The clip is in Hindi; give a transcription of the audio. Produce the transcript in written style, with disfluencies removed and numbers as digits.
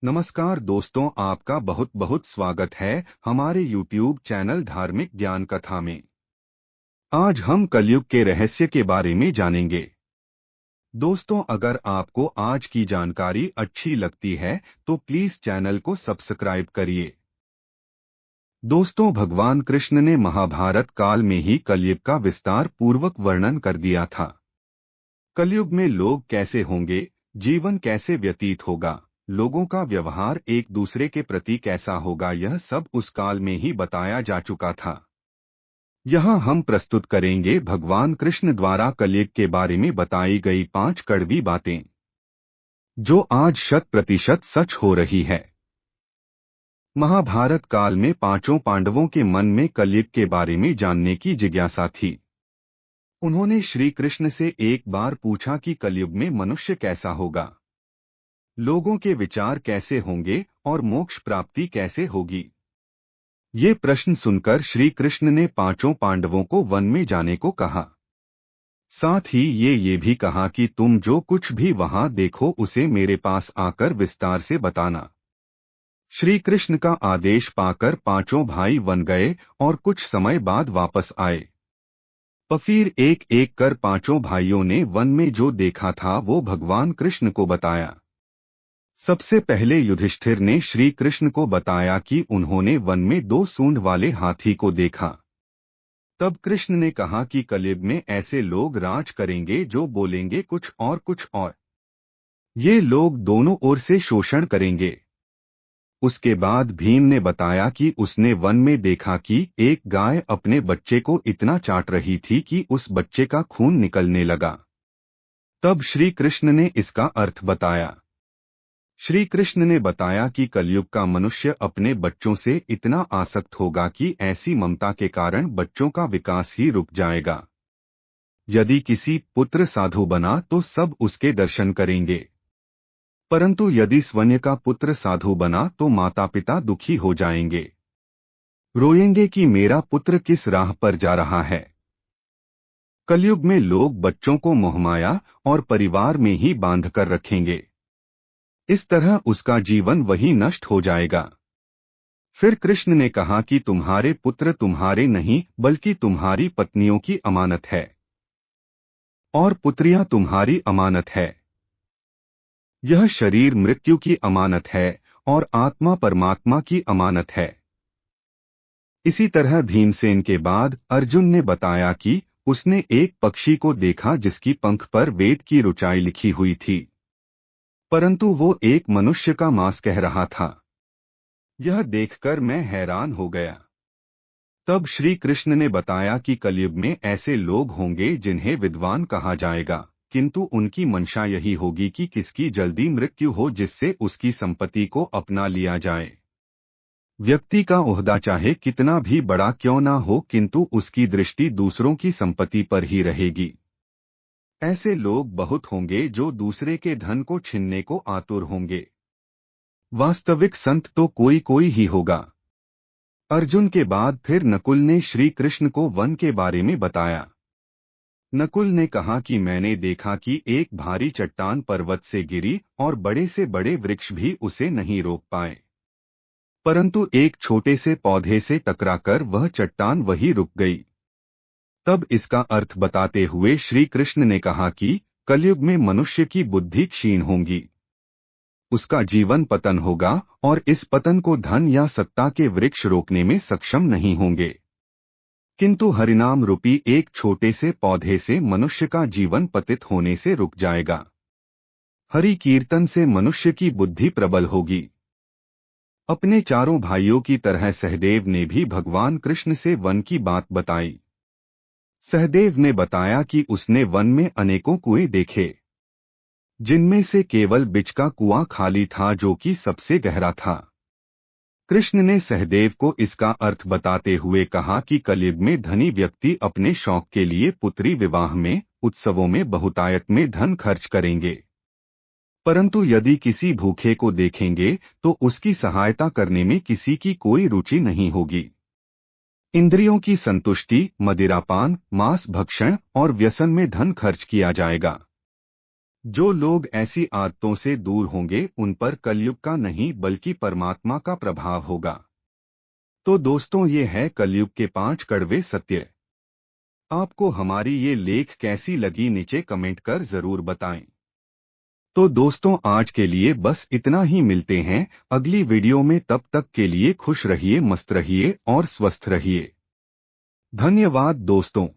नमस्कार दोस्तों, आपका बहुत बहुत स्वागत है हमारे YouTube चैनल धार्मिक ज्ञान कथा में। आज हम कलयुग के रहस्य के बारे में जानेंगे। दोस्तों, अगर आपको आज की जानकारी अच्छी लगती है तो प्लीज चैनल को सब्सक्राइब करिए। दोस्तों, भगवान कृष्ण ने महाभारत काल में ही कलयुग का विस्तार पूर्वक वर्णन कर दिया था। कलयुग में लोग कैसे होंगे, जीवन कैसे व्यतीत होगा, लोगों का व्यवहार एक दूसरे के प्रति कैसा होगा, यह सब उस काल में ही बताया जा चुका था। यहाँ हम प्रस्तुत करेंगे भगवान कृष्ण द्वारा कलयुग के बारे में बताई गई 5 कड़वी बातें, जो आज 100% सच हो रही है। महाभारत काल में पांचों पांडवों के मन में कलयुग के बारे में जानने की जिज्ञासा थी। उन्होंने श्री कृष्ण से एक बार पूछा कि कलयुग में मनुष्य कैसा होगा, लोगों के विचार कैसे होंगे और मोक्ष प्राप्ति कैसे होगी। ये प्रश्न सुनकर श्री कृष्ण ने पांचों पांडवों को वन में जाने को कहा। साथ ही ये भी कहा कि तुम जो कुछ भी वहां देखो उसे मेरे पास आकर विस्तार से बताना। श्री कृष्ण का आदेश पाकर पांचों भाई वन गए और कुछ समय बाद वापस आए। फिर एक एक कर पांचों भाइयों ने वन में जो देखा था वो भगवान कृष्ण को बताया। सबसे पहले युधिष्ठिर ने श्री कृष्ण को बताया कि उन्होंने वन में 2 सूंड वाले हाथी को देखा। तब कृष्ण ने कहा कि कलयुग में ऐसे लोग राज करेंगे जो बोलेंगे कुछ और। ये लोग दोनों ओर से शोषण करेंगे। उसके बाद भीम ने बताया कि उसने वन में देखा कि एक गाय अपने बच्चे को इतना चाट रही थी कि उस बच्चे का खून निकलने लगा। तब श्री कृष्ण ने इसका अर्थ बताया। श्री कृष्ण ने बताया कि कलयुग का मनुष्य अपने बच्चों से इतना आसक्त होगा कि ऐसी ममता के कारण बच्चों का विकास ही रुक जाएगा। यदि किसी पुत्र साधु बना तो सब उसके दर्शन करेंगे, परंतु यदि स्वयं का पुत्र साधु बना तो माता पिता दुखी हो जाएंगे, रोएंगे कि मेरा पुत्र किस राह पर जा रहा है। कलयुग में लोग बच्चों को मोहमाया और परिवार में ही बांधकर रखेंगे। इस तरह उसका जीवन वही नष्ट हो जाएगा। फिर कृष्ण ने कहा कि तुम्हारे पुत्र तुम्हारे नहीं बल्कि तुम्हारी पत्नियों की अमानत है, और पुत्रियां तुम्हारी अमानत है। यह शरीर मृत्यु की अमानत है और आत्मा परमात्मा की अमानत है। इसी तरह भीमसेन के बाद अर्जुन ने बताया कि उसने एक पक्षी को देखा जिसकी पंख पर वेद की ऋचाई लिखी हुई थी, परंतु वो एक मनुष्य का मांस कह रहा था। यह देखकर मैं हैरान हो गया। तब श्री कृष्ण ने बताया कि कलयुग में ऐसे लोग होंगे जिन्हें विद्वान कहा जाएगा, किंतु उनकी मंशा यही होगी कि किसकी जल्दी मृत्यु हो जिससे उसकी संपत्ति को अपना लिया जाए। व्यक्ति का ओहदा चाहे कितना भी बड़ा क्यों ना हो, किंतु उसकी दृष्टि दूसरों की संपत्ति पर ही रहेगी। ऐसे लोग बहुत होंगे जो दूसरे के धन को छीनने को आतुर होंगे। वास्तविक संत तो कोई कोई ही होगा। अर्जुन के बाद फिर नकुल ने श्री कृष्ण को वन के बारे में बताया। नकुल ने कहा कि मैंने देखा कि एक भारी चट्टान पर्वत से गिरी और बड़े से बड़े वृक्ष भी उसे नहीं रोक पाए, परंतु एक छोटे से पौधे से टकराकर वह चट्टान वही रुक गई। तब इसका अर्थ बताते हुए श्री कृष्ण ने कहा कि कलयुग में मनुष्य की बुद्धि क्षीण होगी, उसका जीवन पतन होगा और इस पतन को धन या सत्ता के वृक्ष रोकने में सक्षम नहीं होंगे, किंतु हरिनाम रूपी एक छोटे से पौधे से मनुष्य का जीवन पतित होने से रुक जाएगा। हरि कीर्तन से मनुष्य की बुद्धि प्रबल होगी। अपने चारों भाइयों की तरह सहदेव ने भी भगवान कृष्ण से वन की बात बताई। सहदेव ने बताया कि उसने वन में अनेकों कुएं देखे, जिनमें से केवल बीच का कुआं खाली था जो कि सबसे गहरा था। कृष्ण ने सहदेव को इसका अर्थ बताते हुए कहा कि कलयुग में धनी व्यक्ति अपने शौक के लिए पुत्री विवाह में, उत्सवों में बहुतायत में धन खर्च करेंगे, परंतु यदि किसी भूखे को देखेंगे तो उसकी सहायता करने में किसी की कोई रुचि नहीं होगी। इंद्रियों की संतुष्टि, मदिरापान, मांस भक्षण और व्यसन में धन खर्च किया जाएगा। जो लोग ऐसी आदतों से दूर होंगे उन पर कलयुग का नहीं बल्कि परमात्मा का प्रभाव होगा। तो दोस्तों, ये है कलयुग के 5 कड़वे सत्य। आपको हमारी ये लेख कैसी लगी नीचे कमेंट कर जरूर बताएं। तो दोस्तों, आज के लिए बस इतना ही। मिलते हैं अगली वीडियो में। तब तक के लिए खुश रहिए, मस्त रहिए और स्वस्थ रहिए। धन्यवाद दोस्तों।